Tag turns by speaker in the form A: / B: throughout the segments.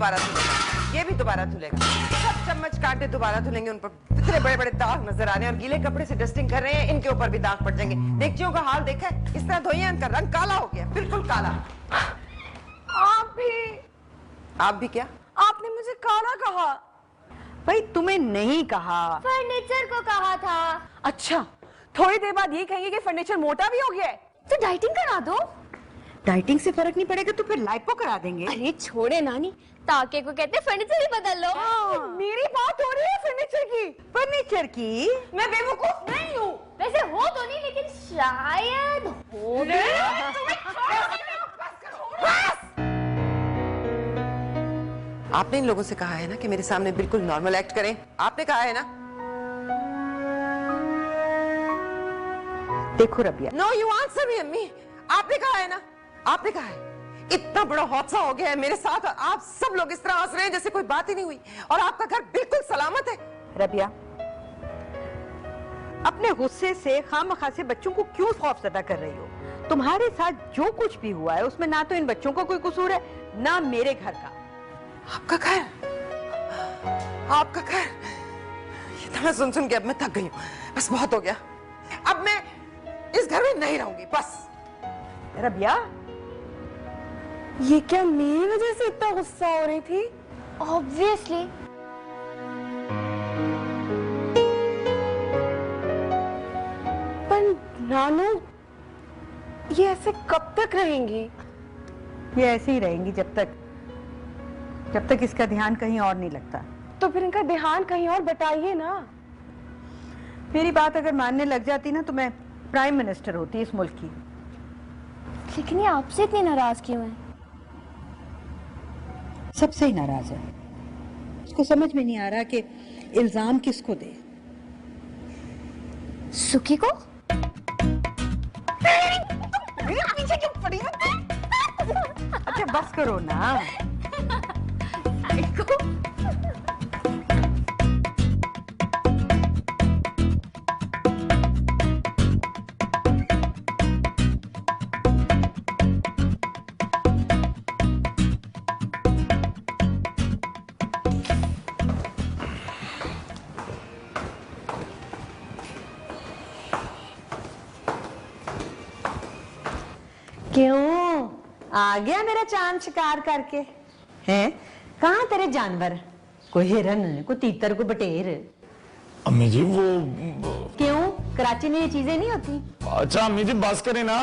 A: दोबारा धुलेगा, ये भी दोबारा धुलेगा, सब चम्मच कांटे दोबारा धुलेंगे, उन पर इतने बड़े बड़े दाग नजर आ रहे हैं और गीले कपड़े से डस्टिंग कर रहे हैं, इनके ऊपर भी दाग पड़ जाएंगे। देगचियों का हाल देखा है, इस तरह धोइए इनका रंग काला हो गया, बिल्कुल काला। आप भी क्या?
B: आपने मुझे काला कहा।
A: भाई तुम्हें नहीं कहा,
C: फर्नीचर को कहा था।
B: अच्छा, थोड़ी देर बाद ये कहेंगे कि फर्नीचर मोटा भी हो गया है।
C: तो डाइटिंग करा दो।
A: डाइटिंग से फर्क नहीं पड़ेगा तो फिर लाइपो करा देंगे।
C: अरे छोड़े नानी, ताके को कहते फर्नीचर ही बदल लो।
B: मेरी बात हो रही है फर्नीचर की।
A: फर्नीचर की?
B: मैं बेवकूफ नहीं हूँ।
C: वैसे हो तो नहीं, लेकिन शायद हो भी।
A: आपने इन लोगों से कहा है ना कि मेरे सामने बिल्कुल नॉर्मल एक्ट करें, आपने कहा है ना? देखो Rabia, no you answer me अम्मी, आपने कहा है ना, आपने कहा है। इतना बड़ा हादसा हो गया है मेरे साथ और आप सब लोग इस तरह हंस रहे हैं जैसे कोई बात ही नहीं हुई और आपका घर बिल्कुल सलामत है। रबिया, अपने गुस्से से खामखा से बच्चों को क्यों खौफजदा कर रही हो? तुम्हारे साथ जो कुछ भी हुआ है उसमें ना तो इन बच्चों का कोई कसूर है ना मेरे घर का। आपका घर, आपका घर, ये तो मैं सुन सुन के अब मैं थक गई हूँ, बस बहुत हो गया, अब मैं इस घर में नहीं रहूंगी बस। रबिया,
B: ये क्या मेरी वजह से इतना गुस्सा हो रही थी?
C: ऑब्वियसली।
B: पर नानू, ये ऐसे कब तक रहेंगी?
A: ये ऐसे ही रहेंगी जब तक इसका ध्यान कहीं और नहीं लगता।
B: तो फिर इनका ध्यान कहीं और बटाइए ना।
A: मेरी बात अगर मानने लग जाती ना तो मैं प्राइम मिनिस्टर होती इस मुल्क की।
C: लेकिन ये आपसे इतनी नाराज क्यों है?
A: सबसे ही नाराज है। उसको समझ में नहीं आ रहा कि इल्जाम किसको दे।
C: सुखी को?
B: पीछे क्यों पड़ी है?
A: अच्छा बस करो ना।
D: क्यों आ गया मेरा चांद शिकार करके? हैं? कहाँ तेरे जानवर? कोई हिरन, कोई तीतर, कोई बटेर?
E: अम्मी जी वो
D: क्यों, कराची में ये चीजें नहीं होती?
E: अच्छा अम्मी जी बस करें ना।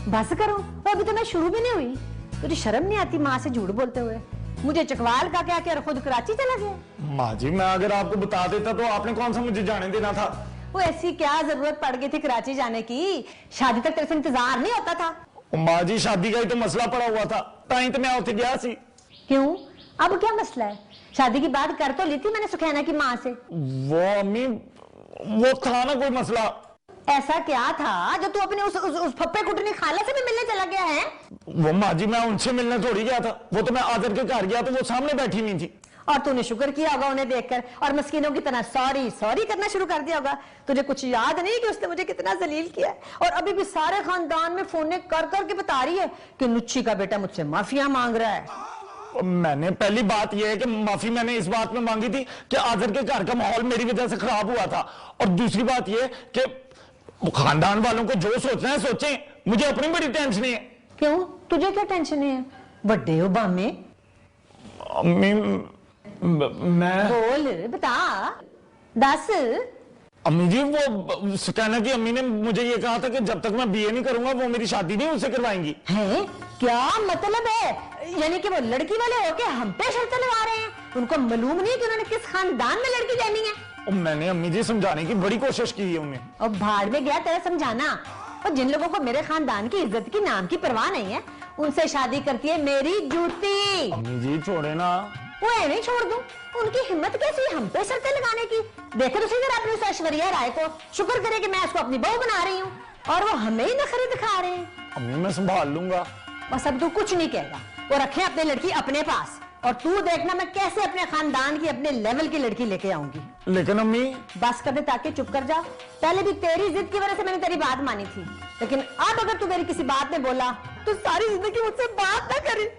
D: बस करो, तो अभी तो मैं शुरू भी नहीं हुई। तुझे शर्म नहीं आती माँ से झूठ बोलते हुए? मुझे चकवाल का क्या और खुद कराची चला गया।
E: माँ जी मैं अगर आपको बता देता तो आपने कौन सा मुझे जाने देना था?
D: वो ऐसी क्या जरूरत पड़ गई थी कराची जाने की? शादी तक तेरे से इंतजार नहीं होता था?
E: माँ जी शादी का ही तो मसला पड़ा हुआ था, ताई तो मैं उठ गया सी।
D: क्यों, अब क्या मसला है? शादी की बात कर तो ली थी मैंने सुखैना की माँ से।
E: वो अम्मी वो था ना कोई मसला।
D: ऐसा क्या था जो तू अपने उस फप्पे कुटनी खाला से भी मिलने चला गया है?
E: वो माँ जी मैं उनसे मिलने थोड़ी गया था, वो तो मैं आदर के घर गया तो वो सामने बैठी हुई थी।
D: और तूने शुक्र किया होगा उन्हें देखकर और मस्कीनों की तरह सॉरी सॉरी करना शुरू कर दिया होगा। तुझे कुछ याद नहीं कि उसने मुझे कितना जलील किया है? और अभी भी सारे खानदान में फोन कर करके बता रही है कि नुच्ची का बेटा मुझसे माफिया मांग रहा है।
E: मैंने पहली बात यह है कि माफी मैंने इस बात में मांगी थी कि आदर के घर का माहौल मेरी वजह से खराब हुआ था, और दूसरी बात यह कि खानदान वालों को जो सोचना है सोचें, मुझे अपनी बड़ी टेंशन है।
D: क्यों, तुझे क्या टेंशन है? बड़े हो बामे।
E: अम्मी मैं
D: बोल, बता, दस।
E: अम्मी जी वो सुकैना की अम्मी ने मुझे ये कहा था कि जब तक मैं बीए नहीं करूंगा वो मेरी शादी नहीं उससे करवाएंगी।
D: हैं? क्या मतलब है? यानी कि वो लड़की वाले होके हम पे शर्तें लगा रहे हैं? उनको मालूम नहीं कि उन्होंने किस खानदान में लड़की देनी है?
E: और मैंने अम्मी जी समझाने की बड़ी कोशिश की है उन्हें।
D: और भाड़ में गया तेरा समझाना। और जिन लोगों को मेरे खानदान की इज्जत की नाम की परवाह नहीं है उनसे शादी करती है मेरी जूती।
E: अम्मी जी छोड़े ना।
D: वो ऐਵੇਂ छोड़ दूं? उनकी हिम्मत कैसी हम पे शर्तें लगाने की? देखो तो सही जरा अपनी उस ऐश्वर्या राय को, शुक्र करे कि मैं उसको अपनी बहू बना रही हूँ और वो हमें ही नखरे दिखा रहे हैं।
E: अम्मी मैं संभाल लूंगा।
D: बस अब तू कुछ नहीं कहेगा, वो रखे अपनी लड़की अपने पास, और तू देखना मैं कैसे अपने खानदान की अपने लेवल की लड़की लेके आऊंगी।
E: लेकिन अम्मी
D: बस कर दे ताकि चुप कर जा। पहले भी तेरी जिद की वजह से मैंने तेरी बात मानी थी, लेकिन अब अगर तू मेरी किसी बात में बोला तो सारी जिंदगी मुझसे बात ना करी।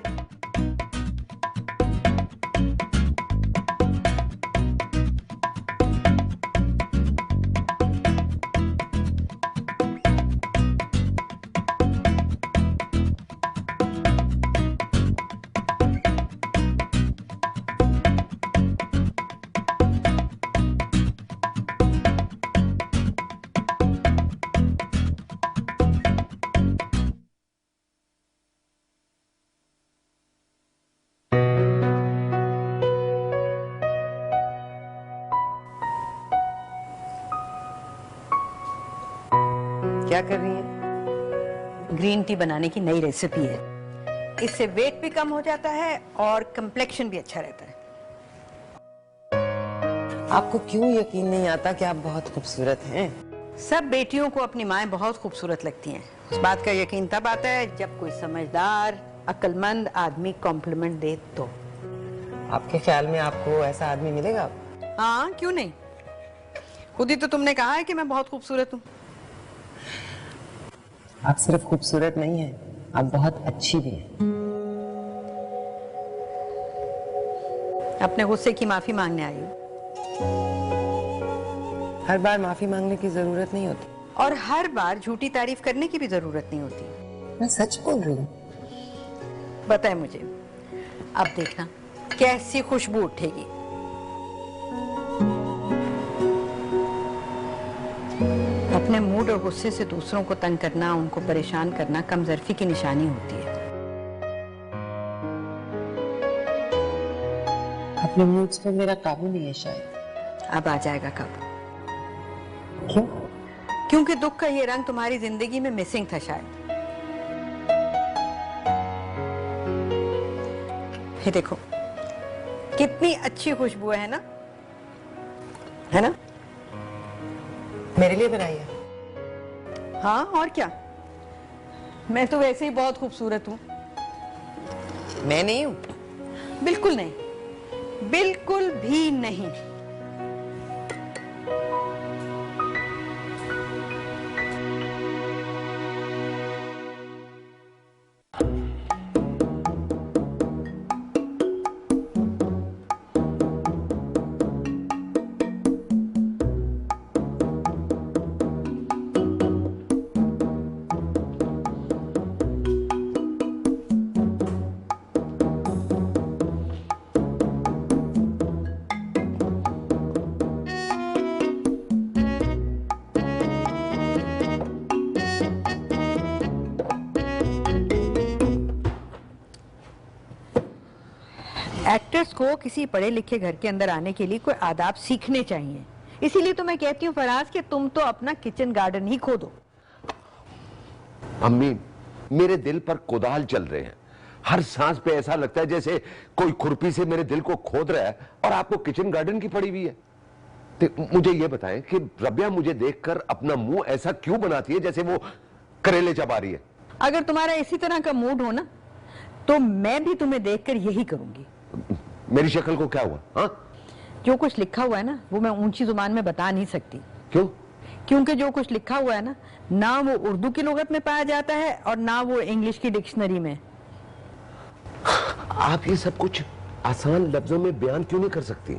F: क्या कर रही हैं?
A: ग्रीन टी बनाने की नई रेसिपी है। इससे वेट भी कम हो जाता है और कंप्लेक्शन भी अच्छा रहता है।
F: आपको क्यों यकीन नहीं आता कि आप बहुत खूबसूरत हैं?
A: सब बेटियों को अपनी माएं बहुत खूबसूरत लगती हैं। उस बात का यकीन तब आता है जब कोई समझदार अक्लमंद आदमी कॉम्प्लीमेंट दे तो।
F: आपके ख्याल में आपको ऐसा आदमी मिलेगा?
A: हाँ, क्यों नहीं। खुद ही तो तुमने कहा है कि मैं बहुत खूबसूरत हूँ।
F: आप सिर्फ खूबसूरत नहीं हैं, आप बहुत अच्छी भी हैं।
A: अपने गुस्से की माफी मांगने आई हूँ।
F: हर बार माफी मांगने की जरूरत नहीं होती
A: और हर बार झूठी तारीफ करने की भी जरूरत नहीं होती।
F: मैं सच बोल रही हूँ।
A: बताए मुझे, अब देखना कैसी खुशबू उठेगी। अपने मूड और गुस्से से दूसरों को तंग करना, उनको परेशान करना कमजोरी की निशानी होती है।
F: अपने मूड्स पर मेरा काबू नहीं है शायद।
A: अब आ जाएगा काबू।
F: क्यों?
A: क्योंकि दुख का ये रंग तुम्हारी जिंदगी में मिसिंग था शायद। ये देखो कितनी अच्छी खुशबू है ना, है ना?
F: मेरे लिए बनाई है?
A: हाँ, और क्या। मैं तो वैसे ही बहुत खूबसूरत हूँ।
F: मैं नहीं हूँ?
A: बिल्कुल नहीं, बिल्कुल भी नहीं। एक्टर्स को किसी पढ़े लिखे घर के अंदर आने के लिए कोई आदाब सीखने चाहिए। इसीलिए तो मैं कहती हूँ फराज कि तुम तो अपना किचन गार्डन ही खोदो।
G: अम्मी, मेरे दिल पर कुदाल चल रहे हैं। हर सांस पे ऐसा लगता है जैसे कोई खुरपी से मेरे दिल को खोद रहा है, और आपको किचन गार्डन की पड़ी हुई है। तो मुझे ये बताएं कि रबिया मुझे देखकर अपना मुंह ऐसा क्यों बनाती है जैसे वो करेले चबा रही है?
A: अगर तुम्हारा इसी तरह का मूड हो ना, तो मैं भी तुम्हें देखकर यही करूंगी।
G: मेरी शक्ल को क्या हुआ? हाँ,
A: जो कुछ लिखा हुआ है ना, वो मैं ऊंची जुबान में बता नहीं सकती।
G: क्यों?
A: क्योंकि जो कुछ लिखा हुआ है ना वो उर्दू की लुगत में पाया जाता है और ना वो इंग्लिश की डिक्शनरी में।
G: आप ये सब कुछ आसान लफ्जों में बयान क्यों नहीं कर सकती?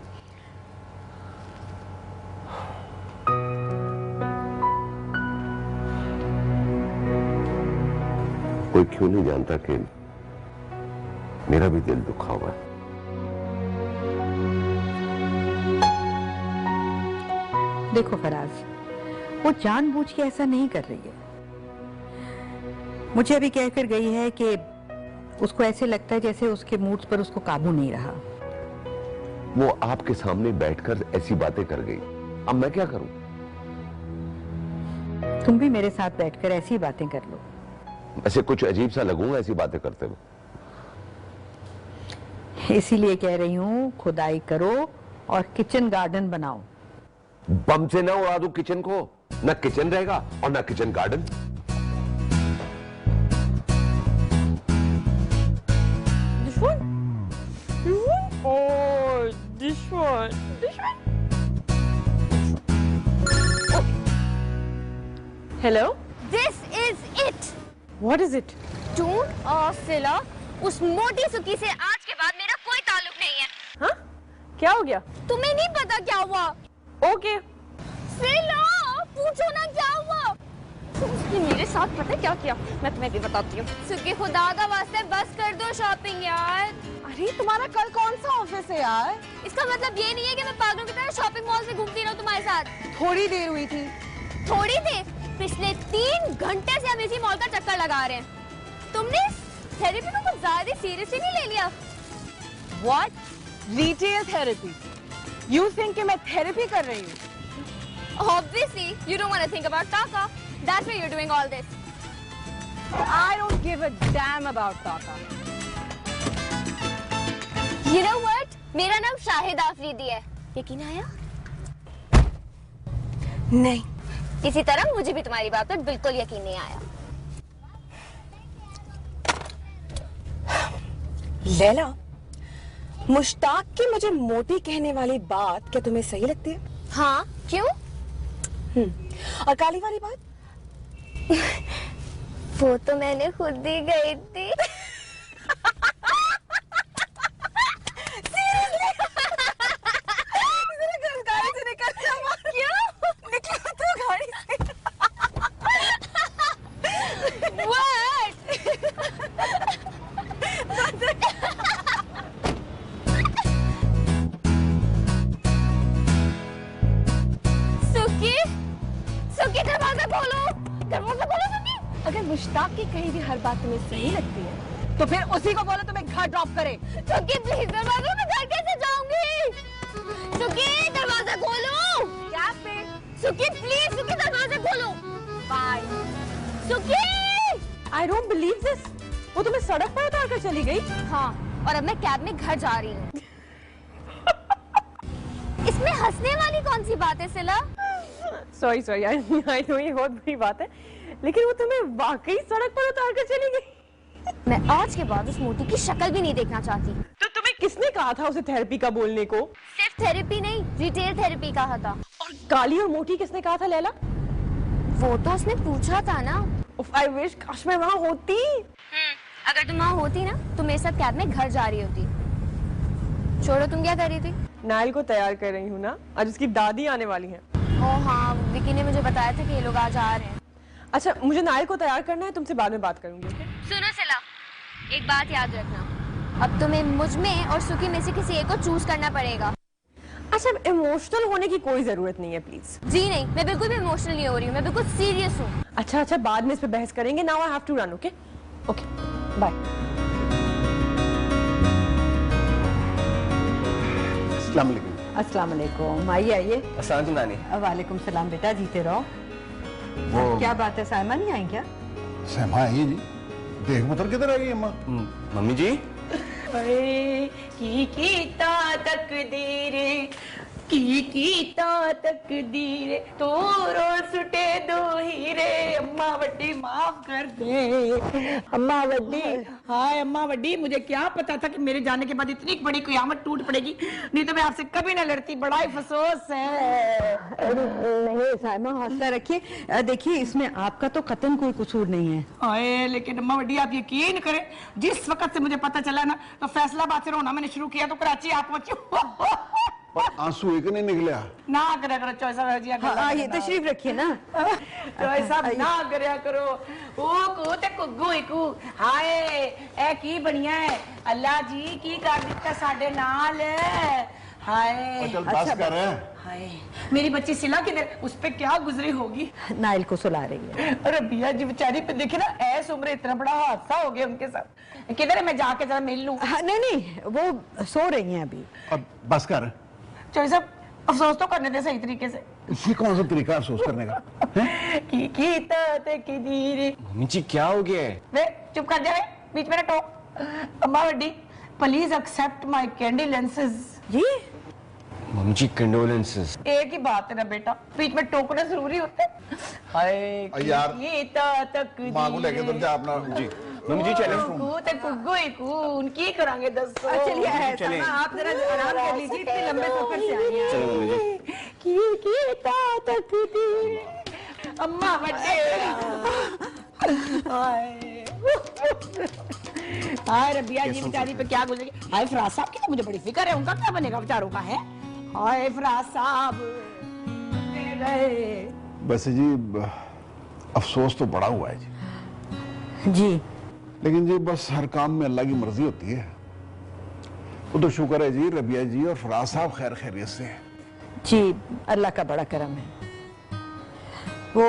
G: कोई क्यों नहीं जानता कि मेरा भी दिल दुखा हुआ है।
A: देखो फराज, वो जानबूझ के ऐसा नहीं कर रही है। मुझे अभी कहकर गई है कि उसको ऐसे लगता है जैसे उसके मूड्स पर उसको काबू नहीं रहा।
G: वो आपके सामने बैठकर ऐसी बातें कर गई, अब मैं क्या करूं?
A: तुम भी मेरे साथ बैठकर ऐसी बातें कर लो।
G: ऐसे कुछ अजीब सा लगूंगा ऐसी बातें करते हुए।
A: इसीलिए कह रही हूँ, खुदाई करो और किचन गार्डन बनाओ।
G: बम से ना उड़ा दो किचन को, ना किचन रहेगा और ना kitchen garden.
B: Hello,
C: this is it.
B: What is it?
C: Don't सिला, उस मोटी सुकी से आज के बाद मेरा कोई ताल्लुक नहीं है।
B: हाँ, क्या हो गया?
C: तुम्हें नहीं पता क्या हुआ?
B: ओके,
C: सिला, पूछो ना क्या हुआ। उसने मेरे साथ पता है क्या किया? मैं तुम्हें भी बताती हूँ। सुकी, खुदा का वास्ते बस कर दो शॉपिंग यार।
B: अरे तुम्हारा कल कौन सा ऑफिस है यार?
C: इसका मतलब ये नहीं है कि मैं पागलों की तरह शॉपिंग मॉल में घूमती रहूं तुम्हारे साथ।
B: थोड़ी देर हुई थी।
C: थोड़ी देर? पिछले 3 घंटे से हम इसी मॉल का चक्कर लगा रहे हैं। तुमने थेरेपी को कुछ ज्यादा सीरियसली नहीं ले लिया?
B: What? Retail therapy? You think कि मैं थेरेपी कर रही हूँ?
C: Obviously, you don't want to think about Taka. That's why you're doing all this.
B: I don't give a damn about Tata.
C: You know what? मेरा नाम शाहिद आफरीदी है। यकीन आया?
B: नहीं।
C: इसी तरह मुझे भी तुम्हारी बात पर बिल्कुल यकीन नहीं आया।
B: लैला, मुश्ताक की मुझे मोटी कहने वाली बात क्या तुम्हें सही लगती है?
C: हाँ, क्यों?
B: और काली वाली बात?
C: वो तो मैंने खुद ही गई थी।
B: गाड़ी से निकल।
C: क्यों?
B: निकला तो गाड़ी से।
C: What? सुकी, सुकी दरवाजा खोलो, दरवाजा खोलो सुकी।
B: अगर मुश्ताक की कही भी हर बात तुम्हें सही लगती है तो फिर उसी को बोलो तुम्हें घर ड्रॉप करे।
C: सुकी प्लीज दरवाजा, मैं घर कैसे जाऊंगी? सुकी दरवाजा खोलो।
B: क्या पे?
C: सुकी प्लीज, सुकी दरवाजा खोलो। बाय। सुकी।
B: I don't believe this. वो तुम्हें सड़क पर उतार कर चली गई?
C: हाँ, और अब मैं कैब में घर जा रही हूँ। इसमें हंसने वाली कौन सी बात है सिला?
B: सॉरी सॉरी, आई नो ये बहुत बुरी बात है, लेकिन वो तुम्हें वाकई सड़क पर उतार कर चली गई।
C: मैं आज के बाद उस मोटी की शक्ल भी नहीं देखना चाहती।
B: तो तुम्हें किसने कहा था उसे थेरेपी का बोलने को?
C: सिर्फ थेरेपी नहीं, रिटेल थेरेपी कहा था।
B: और काली और मोटी किसने कहा था लैला?
C: वो तो उसने पूछा था ना।
B: आई विश काश मैं वहाँ होती।
C: अगर तुम वहाँ होती ना तो मेरे साथ कैब में घर जा रही होती। छोड़ो, तुम क्या कर रही थी?
B: नाइल को तैयार कर रही हूँ ना, आज उसकी दादी आने वाली हैं।
C: ओह हाँ, विकी ने मुझे बताया था कि ये लोग आज आ रहे हैं।
B: अच्छा, मुझे नाइल को तैयार करना है, तुमसे बाद में बात करूंगी। ओके?
C: सुनो सिला, एक बात याद रखना, अब तुम्हें मुझ में और सुकी में से किसी एक को चूज करना पड़ेगा।
B: अच्छा, इमोशनल होने की कोई जरूरत नहीं है प्लीज।
C: जी नहीं, मैं बिल्कुल भी इमोशनल नहीं हो रही हूँ, मैं बिल्कुल सीरियस हूँ।
B: अच्छा अच्छा, बाद में इस पे बहस करेंगे। Now I have to run. Okay okay, bye.
H: अस्सलाम वालेकुम।
A: अस्सलाम वालेकुम। आइए आइए।
H: अस्सलाम वालेकुम नानी।
A: वालेकुम सलाम बेटा, जीते रहो।
H: वो
A: क्या बात है, सायमा नहीं आई क्या?
H: सहमा है जी। देख मतर किधर आई अम्मा? मम्मी जी।
A: कीता तकदीर तो रोज सुटे दो हीरे। अम्मा वड्डी माफ कर दे। अम्मा वड्डी, हाय अम्मा वड्डी, मुझे क्या पता था कि मेरे जाने के बाद इतनी बड़ी क़यामत टूट पड़ेगी, नहीं तो मैं आपसे कभी ना लड़ती। बड़ा ही अफसोस है। नहीं सायमा, हौसला रखिए। देखिए, इसमें आपका तो कतई कोई कसूर नहीं है। हाय, लेकिन अम्मा वड्डी आप यकीन करें, जिस वक्त से मुझे पता चला ना, तो फैसलाबाद से रोना मैंने शुरू किया तो कराची आप पहुंची।
H: पर आंसू एक नहीं निकला।
A: ना करा करो चौई साहब जी। हाँ, ये तशरीफ रखिए ना। चौई साहब ना करया करो। ओ को ते कुगू इकू। हाय ए की बढ़िया है, अल्लाह जी की कर दिता साडे नाल। हाय
H: चल बस कर।
A: हाय, मेरी बच्ची सिला किधर, उस पे क्या गुजरी होगी? नाइल को सुला रही है। अरे भैया जी बेचारी पे देखिए ना, ऐस उम्र इतना बड़ा हादसा हो गया उनके साथ। किधर है, मैं जाके जरा मिल लूं। नहीं नहीं, वो सो रही हैं अभी।
H: अब बस कर।
A: चौई साहब, अफसोस तो करने दे सही तरीके से।
H: इसमें कौन सा तरीका अफसोस करने का?
E: मम्मी जी क्या हो गया है?
A: वे चुप कर जाए, बीच में ना टोक। अम्मा वड्डी, प्लीज एक्सेप्ट माय कंडोलेंसेस। जी
E: मम्मी जी कंडोलेंसेस।
A: एक ही बात है ना बेटा, बीच में टोकना जरूरी होता है। हाय
H: यार,
A: तकदीर
H: माँ को लेके तुम जा अपना। जी मम्मी जी चले।
A: उनकी करांगे दस्तो। चलिए आप जरा आराम कर लीजिए, इतने लंबे सफर से आई हैं।
E: चलो मम्मी जी।
A: अम्मा बड्डे। हाय रबिया जी बेचारी पे क्या गुजरेगी। हाय फराज साहब की तो मुझे बड़ी फिक्र है, उनका क्या बनेगा बेचारों का है। हाय फराज साहब गए।
H: वैसे जी अफसोस तो बड़ा हुआ है
A: जी,
H: लेकिन जी बस हर काम में अल्लाह की मर्जी होती है। वो तो शुक्र है जी, रबिया जी और फराज साहब खैर खैरियत से हैं।
A: जी अल्लाह का बड़ा करम है। वो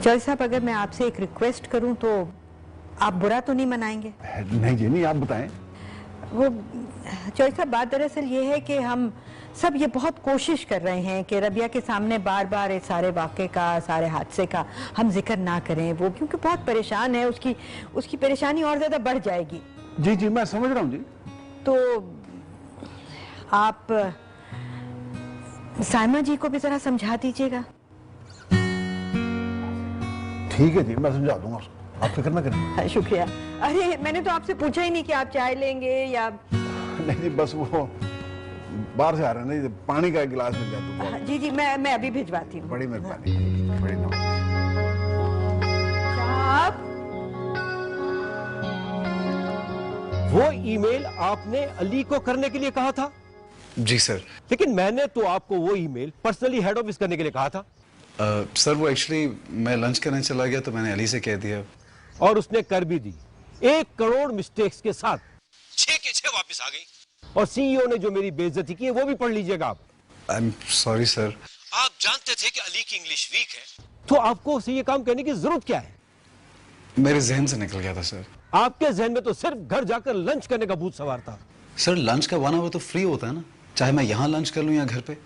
A: चौई साहब, अगर मैं आपसे एक रिक्वेस्ट करूं तो आप बुरा तो नहीं मनाएंगे?
H: नहीं जी नहीं, आप बताएं।
A: वो चौई साहब, बात दरअसल ये है कि हम सब ये बहुत कोशिश कर रहे हैं कि रबिया के सामने बार बार इस सारे वाक़े का, सारे हादसे का हम जिक्र ना करें, वो क्योंकि बहुत परेशान है, उसकी परेशानी और ज़्यादा बढ़ जाएगी।
H: जी जी मैं समझ रहा हूँ जी।
A: तो आप साइमा जी को भी ज़रा समझा दीजिएगा।
H: ठीक है जी, मैं समझा दूंगा उसको, आप फिक्र ना करें।
A: शुक्रिया। अरे मैंने तो आपसे पूछा ही नहीं कि आप चाय लेंगे या
H: नहीं बस वो बाहर से आ रहे हैं, नहीं पानी का गिलास मिल जाता है।
A: जी जी मैं अभी भिजवाती हूँ।
H: बड़ी मेहरबानी, बड़ी नवाज़।
A: साहब
I: वो ईमेल आपने अली को करने के लिए कहा था?
J: जी सर।
I: लेकिन मैंने तो आपको वो ईमेल पर्सनली हेड ऑफिस करने के लिए कहा था।
J: सर वो एक्चुअली मैं लंच करने चला गया तो मैंने अली से कह दिया।
I: और उसने कर भी दी, 1 करोड़ मिस्टेक्स के साथ 6 के 6 वापस आ गई। और सीईओ ने जो मेरी बेइज्जती की है वो भी पढ़ लीजिएगा आप।
J: I am sorry sir.
I: आप जानते थे कि अली की इंग्लिश वीक है, तो आपको उसे ये काम करने की जरूरत क्या है?
J: मेरे जहन से निकल गया था सर।
I: आपके जहन में तो सिर्फ घर जाकर लंच करने का भूत सवार था।
J: सर लंच का 1 आवर तो फ्री होता है ना, चाहे मैं यहाँ लंच कर लूँ या घर पे।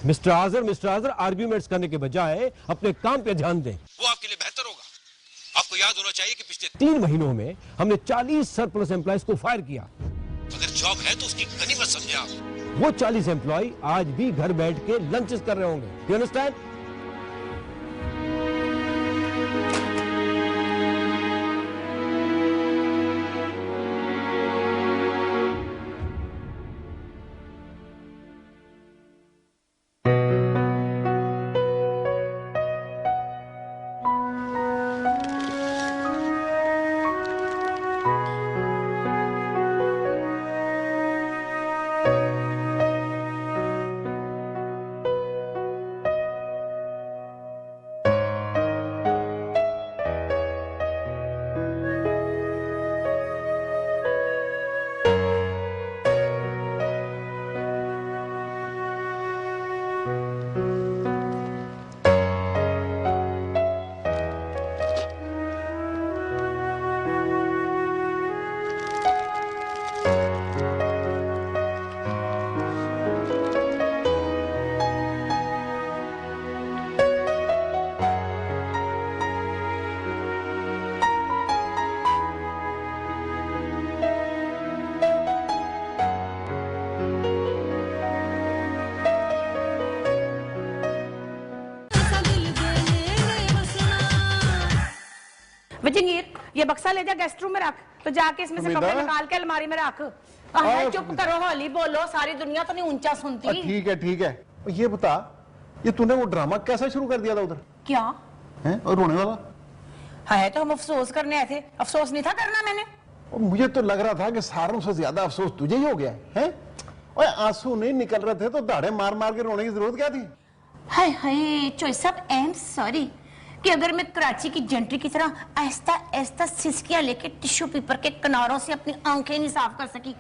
I: मिस्टर आजर आर्ग्यूमेंट्स करने के बजाय अपने काम पे ध्यान दें, वो आपके लिए बेहतर होगा। आपको याद होना चाहिए कि पिछले 3 महीनों में हमने 40 सरप्लस एम्प्लॉयज को फायर किया। अगर जॉब है तो उसकी गनीमत समझे आप। वो 40 एम्प्लॉय आज भी घर बैठ के लंचेस कर रहे होंगे। You understand?
K: जंगीर ये बक्सा ले जा गेस्ट रूम में रख, तो जाके इसमें से कपड़े निकाल के अलमारी में रख। चुप करो, हौली बोलो, सारी दुनिया तो नहीं ऊंचा सुनती।
H: ठीक है ठीक है। ये बता, ये तूने वो ड्रामा कैसे शुरू कर दिया था उधर?
K: क्या
H: है? और रोने वाला
K: है? तो हम अफसोस करने आए थे, अफसोस नहीं था करना मैंने।
H: और मुझे तो लग रहा था कि सारों से ज्यादा अफसोस तुझे ही हो गया है। और आंसू नहीं निकल रहे थे तो दाढ़े मार मार के रोने की जरूरत क्या थी?
K: हाय हाय चोई साहब, आई एम सॉरी कि अगर मैं कराची की जेंट्री की तरह आहिस्ता आहिस्ता सिसकियां लेके टिश्यू पेपर के किनारों से अपनी आंखें नहीं साफ कर सकी।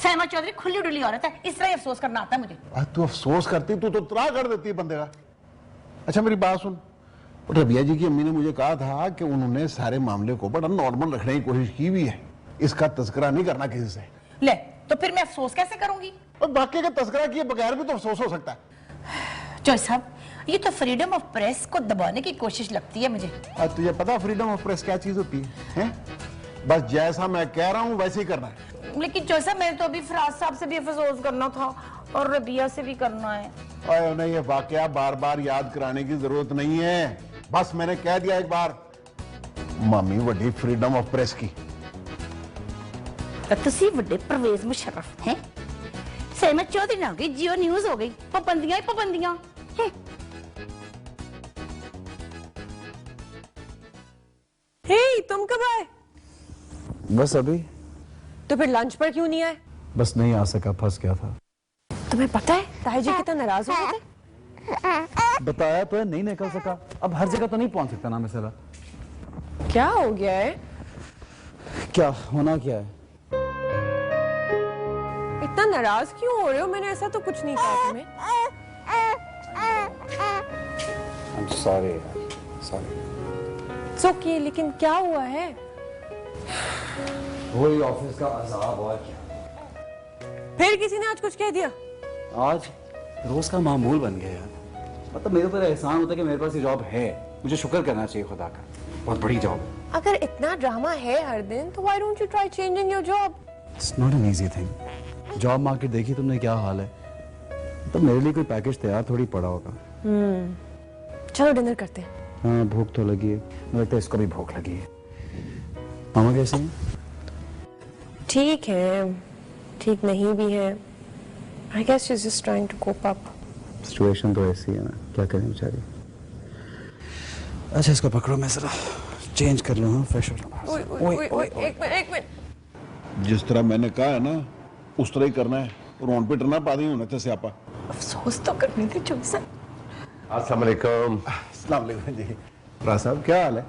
K: सैमा चौधरी खुली डुली औरत है, इस तरह अफसोस करना आता है मुझे।
H: तू अफसोस करती, तू तो त्राह कर देती बंदे का। अच्छा मेरी बात सुन, रबिया जी की अम्मी ने मुझे कहा था कि उन्होंने सारे मामले को बड़ा नॉर्मल रखने की कोशिश की भी है, इसका तस्करा नहीं करना किसी से।
K: ले तो फिर मैं अफसोस कैसे करूंगी?
H: और बाकी का तस्करा किए बगैर भी तो अफसोस हो सकता है।
K: चौई साहब, ये तो फ्रीडम ऑफ प्रेस को दबाने की कोशिश लगती है मुझे।
H: तुझे पता फ्रीडम ऑफ प्रेस क्या चीज होती है? बस जैसा मैं कह रहा हूँ वैसे ही करना है।
K: लेकिन चौई साहब, मैंने तो अभी फराज साहब से भी अफसोस करना था और रबिया से भी करना है।
H: और उन्हें ये वाकया बार बार याद कराने की जरूरत नहीं है, बस मैंने कह दिया एक बार। मामी वड्डी फ्रीडम ऑफ प्रेस की।
K: तुसी वड्डे परवेज मुशर्रफ हैं। सैमा चौधरी ना हो गई, जियो न्यूज हो गई, पाबंदियां ही पाबंदियां।
B: हे, तुम कब आए?
J: बस अभी।
B: तो फिर लंच पर क्यों नहीं आए?
J: बस नहीं आ सका, फंस गया था।
B: तुम्हें पता है ताई जी कितना नाराज हो गए थे?
J: बताया तो है, नहीं निकल सका। अब हर जगह तो नहीं पहुंच सकता ना मिसाला।
B: क्या हो गया है?
J: क्या होना क्या है?
B: इतना नाराज क्यों हो रहे हो? मैंने ऐसा तो कुछ नहीं कहा तुम्हें।
J: I'm sorry, sorry।
B: It's okay, लेकिन क्या हुआ है?
J: वही ऑफिस का अजाब और क्या।
B: फिर किसी ने आज कुछ कह दिया?
J: आज रोज का मामूल बन गया यार। मतलब मेरे ऊपर एहसान होता है कि मेरे पास ये जॉब है, मुझे शुक्र करना चाहिए खुदा का, बहुत बड़ी जॉब है।
B: अगर इतना ड्रामा है हर दिन तो why don't you try changing your job?
J: It's not an easy thing. Job market देखी तुमने क्या हाल है, तो मेरे लिए कोई पैकेज तैयार थोड़ी पड़ा होगा।
B: चलो डिनर करते हैं।
J: हाँ भूख तो लगी है, मुझे लगता है इसको भी भूख लगी है। मामा कैसे हैं?
B: ठीक है, ठीक नहीं भी है। I guess she's just trying to cope up.
J: Situation तो ऐसी है ना, क्या करें बेचारी। अच्छा इसको पकड़ो, मैं जरा चेंज कर लूँ, फ्रेश हो जाऊँ।
B: एक मिनट।
H: जिस तरह मैंने कहा है ना उस तरह ही करना है, रोन पिट ना पा दी होने थे स्यापा।
B: अफसोस तो करने थे चौसा।
G: अस्सलाम वालेकुम।
H: अस्सलाम वालेकुम जी। राज साहब क्या हाल है?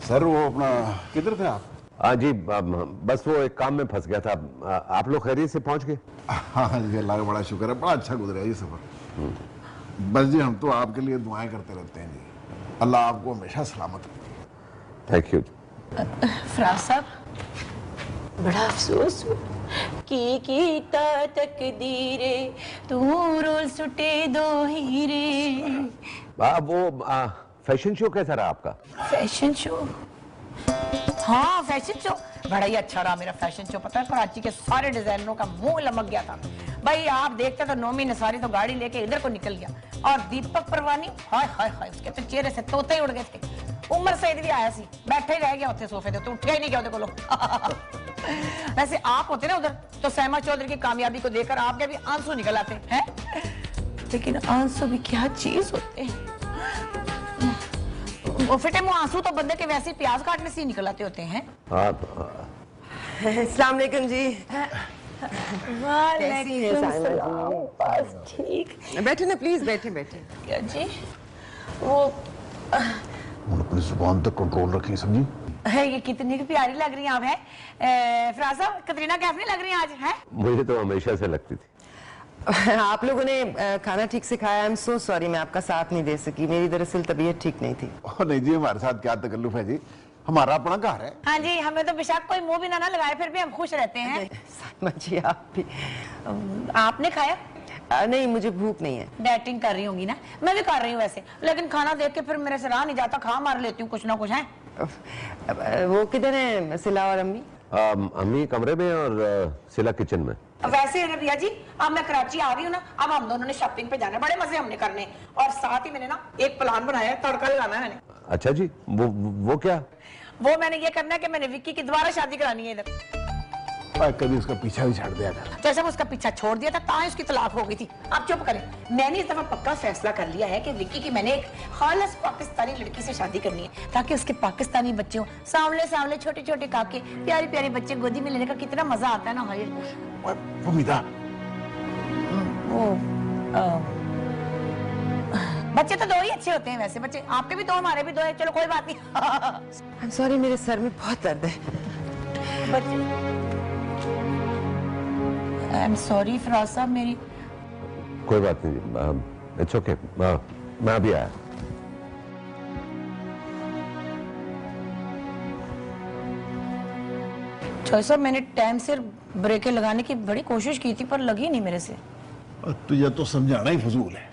H: सर वो अपना किधर थे आप?
G: हाँ जी, बस वो एक काम में फंस गया था। आप लोग खैरियत से पहुंच गए?
H: हाँ जी, अल्लाह का बड़ा शुक्र है, बड़ा अच्छा गुजरा ये सफर। बस जी हम तो आपके लिए दुआएं करते रहते हैं जी, अल्लाह आपको हमेशा सलामत रखे।
G: Thank you.
K: फराज साहब, बड़ा अफसोस कीता तकदीरे तू रोल सुटे दो हीरे।
G: वो फैशन शो कैसा रहा आपका?
K: Fashion show? हाँ फैशन शो बड़ा ही अच्छा रहा मेरा फैशन शो। पता है कराची के सारे डिजाइनरों का मुंह लमक गया था भाई। आप देखते तो नोमी नसारी तो गाड़ी लेके इधर को निकल गया, और दीपक परवानी हाय हाय हाय उसके तो चेहरे से तोते ही उड़ गए थे। उमर सईद भी आया सी, बैठे ही रह गया उठे सोफे पे, तो उठ ही नहीं गया को। वैसे आप होते ना उधर तो सहमा चौधरी की कामयाबी को देखकर आपके भी आंसू निकल आते हैं, लेकिन आंसू भी क्या चीज होते हैं। फिटे मुंह आंसू तो बंदे के वैसे प्याज काटने से ही निकल आते होते हैं।
A: अस्सलाम वालेकुम जी।
K: बस ठीक।
A: बैठे ना प्लीज, बैठे बैठे।
K: क्या जी? वो
H: अपनी जुबान तक कंट्रोल रखें समझी।
K: है ये कितनी की प्यारी लग रही हैं आप, है फराज साहब? कतरीना कैफ नहीं लग रही हैं आज? है
G: मुझे तो हमेशा से लगती थी।
A: आप लोगों ने खाना ठीक से खाया? आई एम सो सॉरी, मैं आपका साथ नहीं दे सकी, मेरी दरअसल तबीयत ठीक नहीं थी।
H: नहीं जी, हमारे साथ क्या तकल्लुफ है जी, हमारा अपना घर है।
K: हाँ जी, हमें तो बेशक कोई मुंह भी ना लगाए, फिर भी हम खुश रहते हैं।
A: जी आप भी।
K: आपने खाया?
A: नहीं मुझे भूख नहीं है।
K: डाइटिंग कर रही होंगी ना? मैं भी कर रही हूँ वैसे, लेकिन खाना देख के फिर मेरे से रहा नहीं जाता, खा मार लेती हूँ कुछ ना कुछ। है
A: वो किधर है सिला और अम्मी?
G: अम्मी कमरे में और सिला किचन में।
K: वैसे रबिया जी, अब मैं कराची आ रही हूँ ना, अब हम दोनों ने शॉपिंग पे जाना है, बड़े मजे हमने करने, और साथ ही मैंने ना एक प्लान बनाया है, तड़का लगाना है मैंने।
G: अच्छा जी, वो क्या?
K: वो मैंने ये करना है कि मैंने विक्की की दोबारा शादी करानी है इधर।
H: कभी उसका पीछा भी छाड़ दिया कर।
K: जैसे उसका पीछा छोड़ दिया था ताकि उसकी तलाक हो गई थी। आप चुप करें, मैंने इस दफा पक्का फैसला कर लिया है कि विक्की की मैंने एक खालिस पाकिस्तानी लड़की से शादी करनी है, ताकि उसके पाकिस्तानी बच्चे हो, सांवले सांवले छोटे छोटे काके, प्यारे प्यारे बच्चे गोदी में लेने का कितना मजा आता है ना। बच्चे तो दो ही अच्छे होते हैं वैसे, बच्चे आपके भी दो हमारे भी दो है, चलो कोई बात नहीं।
A: आई एम सॉरी, मेरे सर में बहुत दर्द है।
K: बच्चे आई एम सॉरी फराज साहब, मेरी
G: कोई बात नहीं, इट्स ओके, मैं अभी आया।
K: साहब मैंने टाइम से ब्रेकें लगाने की बड़ी कोशिश की थी पर लगी नहीं मेरे से।
H: तुझे तो समझाना ही फजूल है।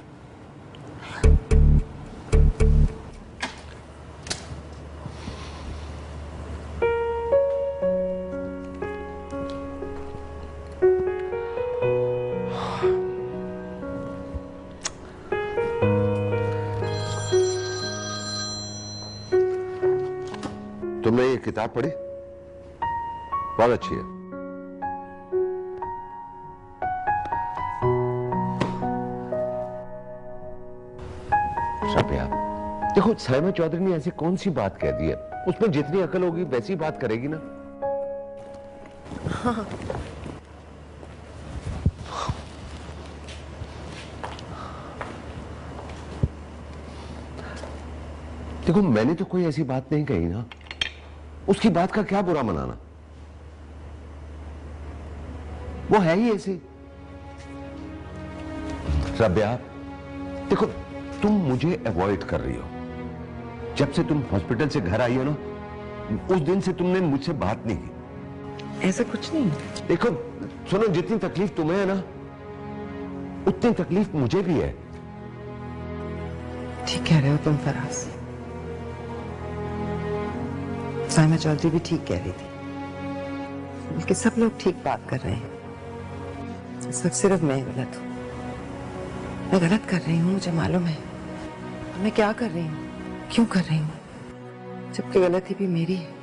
G: तुमने ये किताब पढ़ी? बहुत अच्छी है। रबिया, देखो सहमा चौधरी ने ऐसी कौन सी बात कह दी है, उसमें जितनी अकल होगी वैसी बात करेगी ना।
A: हाँ।
G: देखो मैंने तो कोई ऐसी बात नहीं कही ना, उसकी बात का क्या बुरा मनाना, वो है ही ऐसी। रबिया देखो, तुम मुझे अवॉइड कर रही हो। जब से तुम हॉस्पिटल से घर आई हो ना, उस दिन से तुमने मुझसे बात नहीं की।
A: ऐसा कुछ नहीं।
G: देखो सुनो, जितनी तकलीफ तुम्हें है ना, उतनी तकलीफ मुझे भी है।
F: ठीक कह रहे हो तुम फराज। साइमा चौधरी भी ठीक कह रही थी, बल्कि सब लोग ठीक बात कर रहे हैं। इस वक्त सिर्फ मैं गलत हूं। मैं गलत कर रही हूं, मुझे मालूम है। मैं क्या कर रही हूँ, क्यों कर रही हूँ, जबकि गलती भी मेरी है।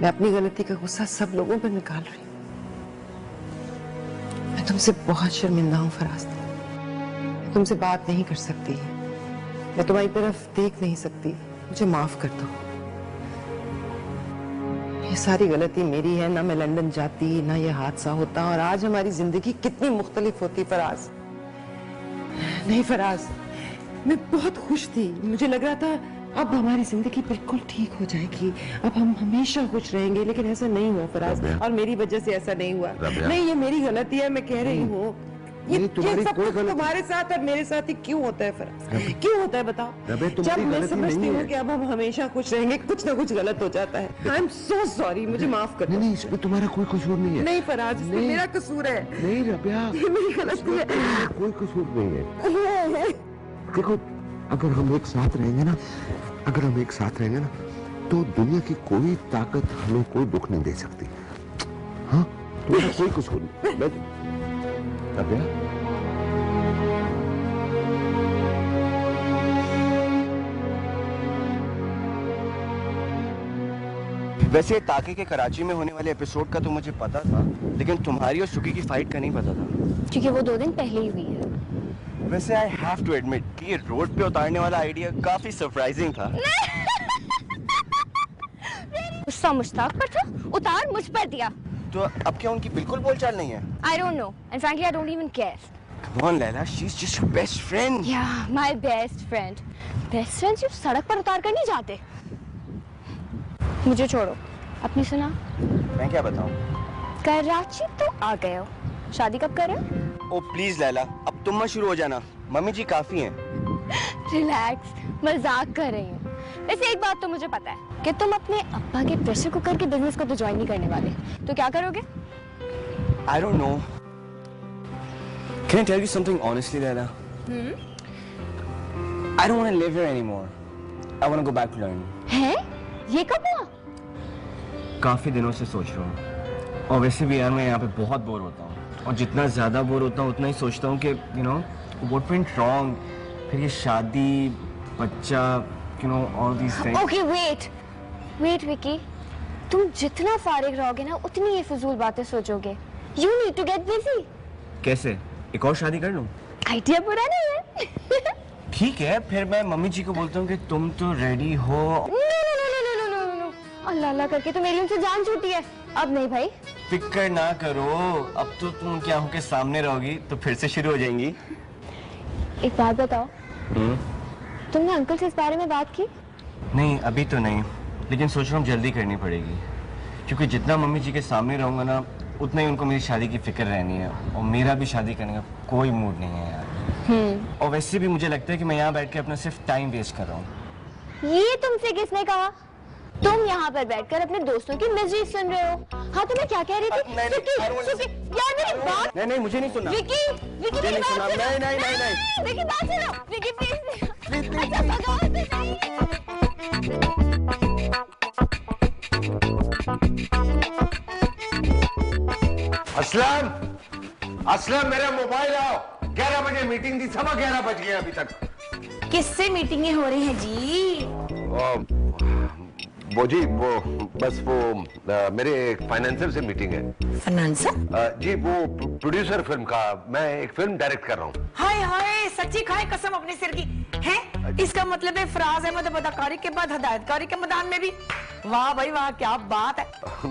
F: मैं अपनी गलती का गुस्सा सब लोगों पर निकाल रही हूँ। मैं तुमसे बहुत शर्मिंदा हूँ फराज। मैं तुमसे बात नहीं कर सकती, मैं तुम्हारी तरफ देख नहीं सकती। मुझे माफ कर दो। ये सारी गलती मेरी है। ना मैं लंदन जाती, ना ये हादसा होता, और आज हमारी जिंदगी कितनी मुख्तलिफ होती फराज। नहीं फराज, मैं बहुत खुश थी। मुझे लग रहा था अब हमारी जिंदगी बिल्कुल ठीक हो जाएगी, अब हम हमेशा खुश रहेंगे, लेकिन ऐसा नहीं हुआ फराज, और मेरी वजह से ऐसा नहीं हुआ। नहीं, ये मेरी गलती है, मैं कह रही हूँ। ये सब कुछ तुम्हारे साथ और मेरे साथ ही क्यों होता है फराज? क्यों होता है बताओ? जब मैं समझती हूँ कि अब हम हमेशा खुश रहेंगे, कुछ ना कुछ गलत हो जाता है। आई एम सो सॉरी, मुझे माफ कर दो।
G: नहीं, इसमें तुम्हारा कोई कसूर नहीं है।
F: नहीं फराज, इसमें मेरा कसूर है।
G: नहीं रबिया,
F: ये मेरी गलती है।
G: कोई कसूर नहीं है। देखो, अगर हम एक साथ रहेंगे ना, तो दुनिया की कोई ताकत हमें कोई दुख नहीं दे सकती। हाँ, तुम्हारा कोई कसूर नहीं। रबिया,
L: वैसे ताकि के कराची में होने वाले एपिसोड का तो मुझे पता था, लेकिन तुम्हारी और शुकी की फाइट का नहीं पता था,
C: क्योंकि वो 2 दिन पहले ही हुई है।
L: वैसे आई हैव टू एडमिट कि ये रोड पे उतारने वाला आइडिया काफी सरप्राइजिंग था।
C: गुस्सा मुश्ताक पर था, उतार मुझ पर दिया।
L: तो अब क्या उनकी बिल्कुल बोलचाल नहीं है?
C: I don't know, and frankly I don't even care.
L: Come on Laila, she's just your best friend.
C: Yeah, my best friend. Best friend सिर्फ सड़क पर उतार कर नहीं जाते। मुझे छोड़ो, अपनी सुना।
L: मैं क्या बताऊं?
C: कराची तो आ गए हो, शादी कब कर रहे हो?
L: ओ प्लीज लैला, अब तुम मत शुरू हो जाना, मम्मी जी काफी हैं।
C: रिलैक्स, मजाक कर रही हूँ। वैसे एक बात तो मुझे पता है कि तुम अपने अब्बा के प्रेशर कुकर के बिजनेस को तो ज्वाइन नहीं करने वाले, तो क्या करोगे?
L: I don't know. Can I tell you something honestly, Laila? I don't want to live here anymore. I want to go back to London.
C: हैं? ये कब हुआ?
L: काफी दिनों से सोच रहा हूँ, और वैसे भी यार मैं यहाँ पे बहुत बोर होता हूँ, और जितना ज्यादा बोर होता हूँ उतना ही सोचता हूँ कि what went wrong, फिर ये शादी, बच्चा, all these things.
C: Okay, wait, Vicky. तुम जितना फारिग रहोगे ना, उतनी ये फजूल बातें सोचोगे। You need to get busy.
L: कैसे? एक और शादी कर लूँ?
C: आइडिया बुरा नहीं है।
L: ठीक है, फिर मैं मम्मी जी को बोलता हूँ कि तुम तो रेडी हो।
C: No. अल्लाह अल्लाह करके तो मेरी उनसे जान छूटी है। अब नहीं भाई।
L: फिक्र ना करो, अब तो तुम उनकी आंखों के सामने रहोगी तो फिर से शुरू हो जाएंगी।
C: एक बात बताओ, तुमने अंकल से इस बारे में बात की?
L: नहीं, अभी तो नहीं, लेकिन सोच रहा हूँ जल्दी करनी पड़ेगी, क्योंकि जितना मम्मी जी के सामने रहूंगा ना, उतना ही उनको मेरी शादी की फिक्र रहनी है, और मेरा भी शादी करने का कोई मूड नहीं है यार। और वैसे भी मुझे लगता है कि मैं यहाँ बैठ के अपना सिर्फ टाइम वेस्ट कर रहा हूँ।
C: ये तुमसे किसने कहा? तुम यहाँ पर बैठकर अपने दोस्तों की मिजरी सुन रहे हो। हाँ, तो मैं क्या कह रही थी? सुकी, यार मेरी बात।
L: नहीं, मुझे नहीं सुनना।
C: विकी, मेरी बात सुनो।
L: नहीं।
C: विकी, बात सुनो। विकी, प्लीज।
G: असलम, मेरा मोबाइल आओ। 11 बजे मीटिंग थी, 11:15 बज गए अभी तक।
K: किससे मीटिंगें हो रही हैं जी?
G: वो बस मेरे एक फाइनेंसर से मीटिंग है।
K: फाइनेंसर?
G: जी, वो प्रोड्यूसर फिल्म का, मैं एक फिल्म डायरेक्ट कर रहा हूँ।
K: हाय, सच्ची खाए कसम अपने सिर की है। इसका मतलब है फराज अहमद अदाकारी के बाद हिदायतकारी के मैदान में भी। वाह भाई वाह, क्या बात है।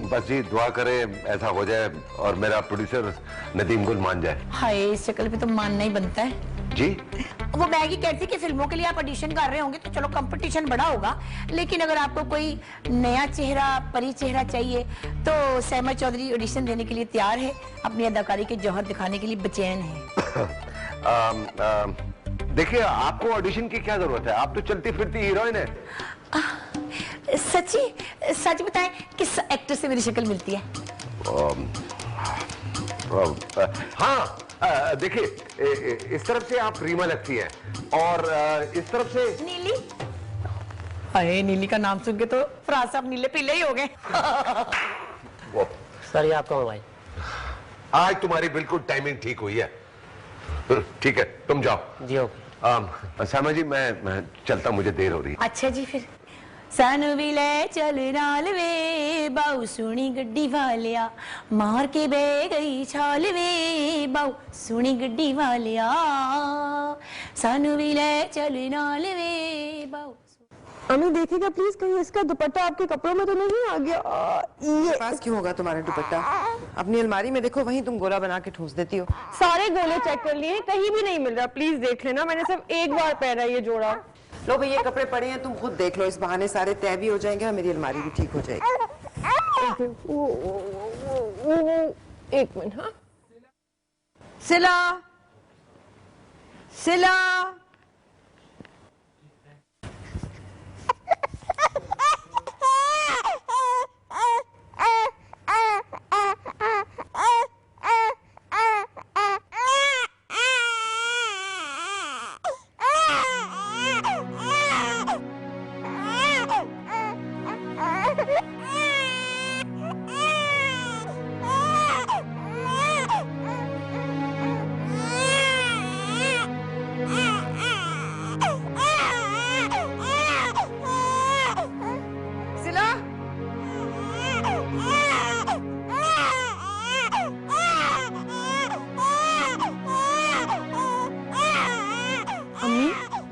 G: बस जी दुआ करें ऐसा हो जाए और मेरा प्रोड्यूसर नदीम गुल मान जाए।
K: हाय, इस शक्ल पे तो मानना ही बनता है
G: जी।
K: वो मैगी कहती कि फिल्मों के लिए आप ऑडिशन कर रहे होंगे तो चलो कंपटीशन बड़ा होगा, लेकिन अगर आपको कोई नया चेहरा, परी चेहरा चाहिए तो साइमा चौधरी ऑडिशन देने के लिए तैयार है। अपनी अदाकारी के जौहर दिखाने के लिए बेचैन है।
G: देखिए, आपको ऑडिशन की क्या जरूरत है, आप तो चलती फिरती हीरोइन है।
K: सच बताएं, किस एक्टर से मेरी शक्ल मिलती है?
G: हाँ, देखिए इस तरफ से आप रीमा लगती हैं और इस तरफ से
K: नीली।
D: अरे नीली का नाम सुन के तो फराज साहब नीले पीले ही हो गए।
M: सर ये आपका मोबाइल।
G: आज तुम्हारी बिल्कुल टाइमिंग ठीक हुई है। ठीक है तुम जाओ।
M: जी ओके।
G: श्यामा जी मैं चलता, मुझे देर हो रही है।
K: अच्छा जी फिर। सानू भी ले चल नाल वे बाऊ सुनी गड्डी वालिया, मार के बह गई छाल वे बाऊ सुनी गड्डी वालिया, सानू भी ले चल नाल वे बाऊ।
B: अम्मी देखिएगा प्लीज, कहीं इसका दुपट्टा आपके कपड़ों में तो नहीं आ गया।
F: ये पास क्यों होगा तुम्हारा दुपट्टा? अपनी अलमारी में देखो, वहीं तुम गोला बना के ठूस देती हो।
B: सारे गोले चेक कर लिए, कहीं भी नहीं मिल रहा। प्लीज देख लेना, मैंने सिर्फ एक बार पहना ये जोड़ा।
F: लो भाई ये कपड़े पड़े हैं, तुम खुद देख लो, इस बहाने सारे तय भी हो जाएंगे और मेरी अलमारी भी ठीक हो जाएगी।
B: एक मिनट। हाँ
A: सिला, सिला,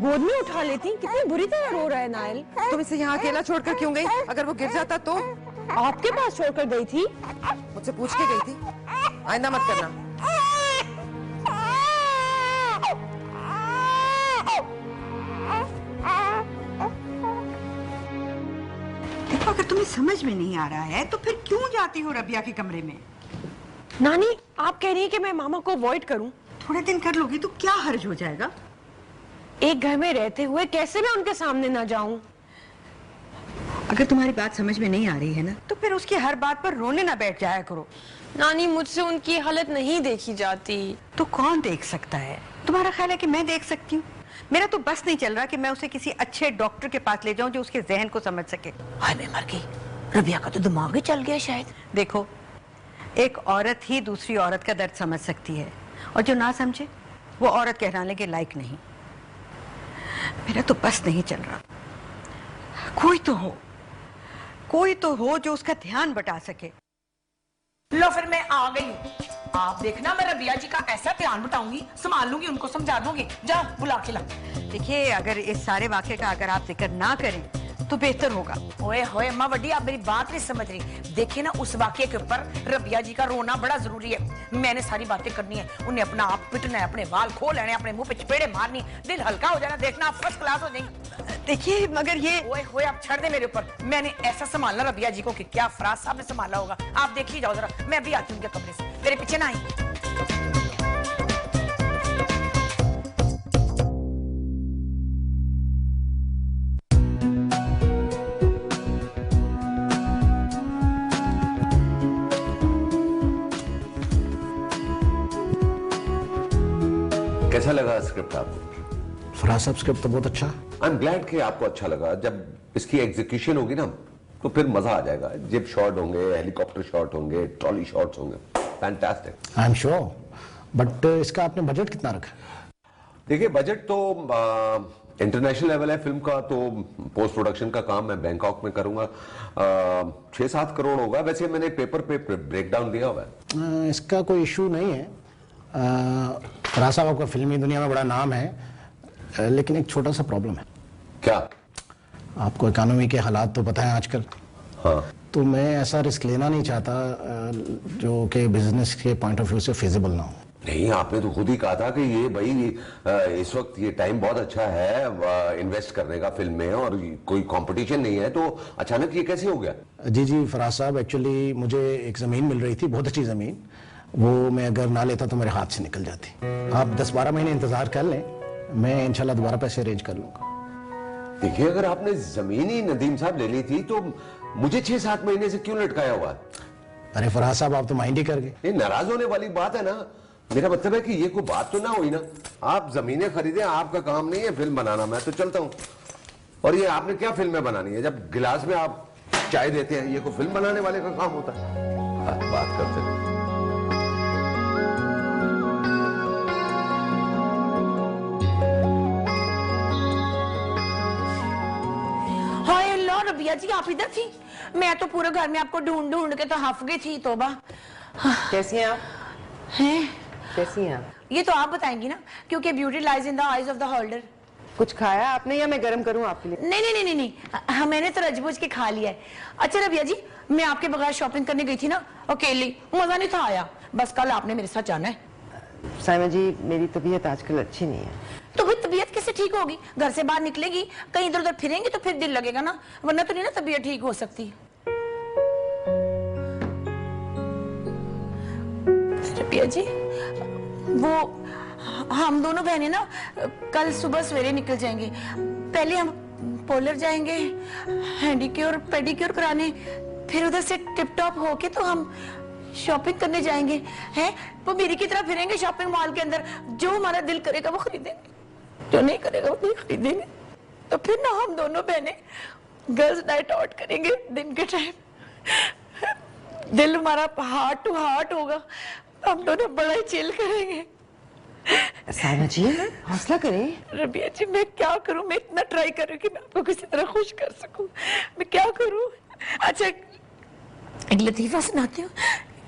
B: गोद में उठा लेती। कितनी बुरी तरह रो रहा है नायल।
F: तुम इसे यहाँ अकेला छोड़कर क्यों गई? अगर वो गिर जाता तो?
B: आपके पास छोड़कर गई थी।
F: मुझसे पूछ के गई थी, आइंदा मत करना।
A: देखो अगर तुम्हें समझ में नहीं आ रहा है तो फिर क्यों जाती हो रबिया के कमरे में?
B: नानी आप कह रही है कि मैं मामा को अवॉइड करूं?
A: थोड़े दिन कर लोगी तो क्या हर्ज हो जाएगा?
B: एक घर में रहते हुए कैसे मैं उनके सामने ना जाऊं?
A: अगर तुम्हारी बात समझ में नहीं आ रही है ना तो फिर उसकी हर बात पर रोने ना बैठ जाया करो।
B: नानी मुझसे उनकी हालत नहीं देखी जाती।
A: तो कौन देख सकता है? तुम्हारा ख्याल है कि मैं देख सकती हूँ? मेरा तो बस नहीं चल रहा कि मैं उसे किसी अच्छे डॉक्टर के पास ले जाऊं जो उसके जहन को समझ सके।
K: हाय मैं मर गई, रबिया का तो दिमाग ही चल गया शायद।
A: देखो एक औरत ही दूसरी औरत का दर्द समझ सकती है और जो ना समझे वो औरत कहलाने के लायक नहीं। मेरा तो बस नहीं चल रहा। कोई तो हो जो उसका ध्यान बटा सके।
K: लो फिर मैं आ गई हूँ। आप देखना मैं रबिया जी का ऐसा ध्यान बटाऊंगी, संभाल लूंगी, उनको समझा दूंगी। जाओ बुला के ला।
A: देखिए अगर इस सारे वाक्य का अगर आप जिक्र ना करें तो बेहतर होगा।
K: ओए होए अम्मा वड्डी, आप मेरी बात नहीं समझ रही। देखिए ना उस वाक्य के ऊपर रबिया जी का रोना बड़ा जरूरी है। मैंने सारी बातें करनी है, उन्हें अपना आप पिटना है, अपने बाल खो लेने, अपने मुंह पे चपेड़े मारनी, दिल हल्का हो जाना। देखना आप फर्स्ट क्लास हो जाएंगे।
A: देखिए मगर ये
K: ओए होए आप छोड़ दे मेरे ऊपर। मैंने ऐसा संभालना रबिया जी को कि क्या फराज साहब ने संभाला होगा। आप देखिए जाओ जरा, मैं अभी आती हूँ उनके कमरे से, मेरे पीछे ना आई।
G: कैसा लगा स्क्रिप्ट आपको?
H: फराज साहब स्क्रिप्ट तो बहुत अच्छा।
G: आई एम ग्लैड कि आपको अच्छा लगा। जब इसकी एग्जीक्यूशन होगी ना तो फिर मजा आ जाएगा। जिप शॉट होंगे, हेलीकॉप्टर शॉट होंगे, ट्रॉली शॉट्स होंगे, fantastic.
H: I am sure, but इसका आपने बजट कितना रखा?
G: देखिए बजट तो इंटरनेशनल लेवल है फिल्म का, तो पोस्ट प्रोडक्शन का काम मैं बैंकॉक में करूंगा। 6-7 करोड़ होगा। वैसे मैंने पेपर पे ब्रेकडाउन दिया हुआ है।
H: इसका कोई इशू नहीं है। फराज साहब आपका फिल्मी दुनिया में बड़ा नाम है, लेकिन एक छोटा सा प्रॉब्लम है।
G: क्या?
H: आपको इकोनॉमी के हालात तो पता है आजकल।
G: हाँ।
H: तो मैं ऐसा रिस्क लेना नहीं चाहता जो कि बिजनेस के पॉइंट ऑफ व्यू से फिजिबल ना हो।
G: नहीं, आपने तो खुद ही कहा था कि ये भाई इस वक्त ये टाइम बहुत अच्छा है इन्वेस्ट करने का फिल्म में, और कोई कंपटीशन नहीं है, तो अचानक ये कैसे हो गया?
H: जी फराज साहब, एक्चुअली मुझे एक ज़मीन मिल रही थी, बहुत अच्छी ज़मीन। वो मैं अगर ना लेता तो मेरे हाथ से निकल जाती। आप 10-12 महीने इंतजार कर लें, मैं इंशाल्लाह दोबारा पैसे अरेंज कर लूंगा।
G: देखिए अगर आपने जमीन ही नदीम साहब ले ली थी तो मुझे 6-7 महीने से क्यों लटकाया हुआ?
H: अरे फराज साहब आप तो माइंड ही कर गए।
G: ये नाराज होने वाली बात है ना। मेरा मतलब है कि ये कोई बात तो ना हुई ना। आप जमीनें खरीदे, आपका काम नहीं है फिल्म बनाना, मैं तो चलता हूँ। और ये आपने क्या फिल्में बनानी है? जब गिलास में आप चाय देते हैं, ये कोई फिल्म बनाने वाले का काम होता है? बात करते हैं।
K: हाय अल्लाह, रबिया जी आप इधर थी? मैं तो पूरे घर में आपको ढूंढ ढूंढ के तो हफ गई थी। तोबा।
F: कैसी हैं आप?
K: हैं?
F: कैसी हैं आप?
K: ये तो आप बताएंगी ना, क्योंकि beauty lies in the eyes of the holder.
F: कुछ खाया आपने या मैं गरम करूं आपके लिए?
K: नहीं नहीं नहीं नहीं, हाँ, मैंने तो रजबूज के खा लिया है। अच्छा रबिया जी, मैं आपके बगैर शॉपिंग करने गई थी ना अकेली, मजा नहीं था आया। बस कल आपने मेरे साथ जाना है।
F: साइमा जी मेरी तबीयत आजकल अच्छी नहीं है।
K: तो फिर तबीयत कैसे ठीक होगी? घर से बाहर निकलेगी, कहीं इधर उधर फिरेंगे तो फिर दिल लगेगा ना, वरना तो नहीं ना तबीयत ठीक हो सकती। रबिया जी, वो हम दोनों बहनें ना कल सुबह सवेरे निकल जाएंगे। पहले हम पार्लर जाएंगे हैंडीक्योर पेडिक्योर कराने, फिर उधर से टिप टॉप होके तो हम शॉपिंग करने जाएंगे। हैं वो मेरी की तरह फिरेंगे शॉपिंग मॉल के अंदर, जो हमारा दिल करेगा वो खरीदेंगे, जो नहीं करेगा वो नहीं खरीदेंगे। तो फिर ना हम दोनों बहनें गर्ल्स नाइट आउट करेंगे दिन के टाइम। दिल हमारा हार्ट टू हार्ट होगा, हम दोनों बड़ा ही चिल करेंगे।
F: साइमा जी हौसला करें।
K: रबिया जी मैं क्या करूं? मैं इतना ट्राई कर रही हूं कि मैं आपको किसी तरह खुश कर सकूं, मैं क्या करूं? अच्छा एक लतीफा सुनाती हूँ।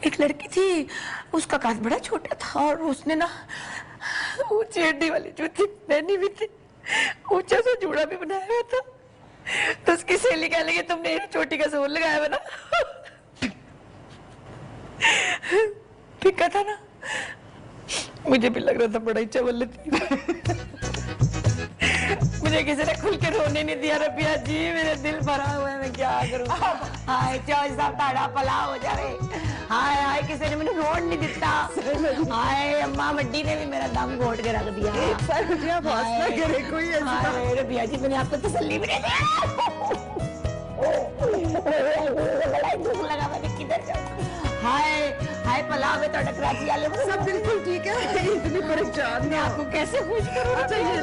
K: एक लड़की थी, उसका काज बड़ा छोटा था और उसने ना ऊंची हड्डी वाली जूती पहनी हुई थी, ऊंचा सा जूड़ा भी बनाया हुआ था। तो उसकी सहेली कहने लगी तुमने चोटी का जोर लगाया हुआ ना। फीका था ना, मुझे भी लग रहा था बड़ा ही चवल थी। मुझे किसी ने खुल के रोने नहीं दिया। रबिया जी मेरे दिल भरा हुआ है, मैं क्या करूं? हाय चौधरी साहब ताड़ा पला हो जाए। हाय हाय किसी ने मुझे रोन नहीं दिता। हाय अम्मा वड्डी ने भी मेरा दम घोट के रख दिया।
F: हौसला करे कोई ऐसी।
K: हाय रबिया जी मैंने आपको तसल्ली भी नहीं दी। बड़ा ही दुख लगा, मैं किधर जाऊं? हाय हाय पलाव है तो कराची वाले
F: सब बिल्कुल ठीक है, इतनी परेशान
K: मैं आपको कैसे खुश करूं?
F: चाहिए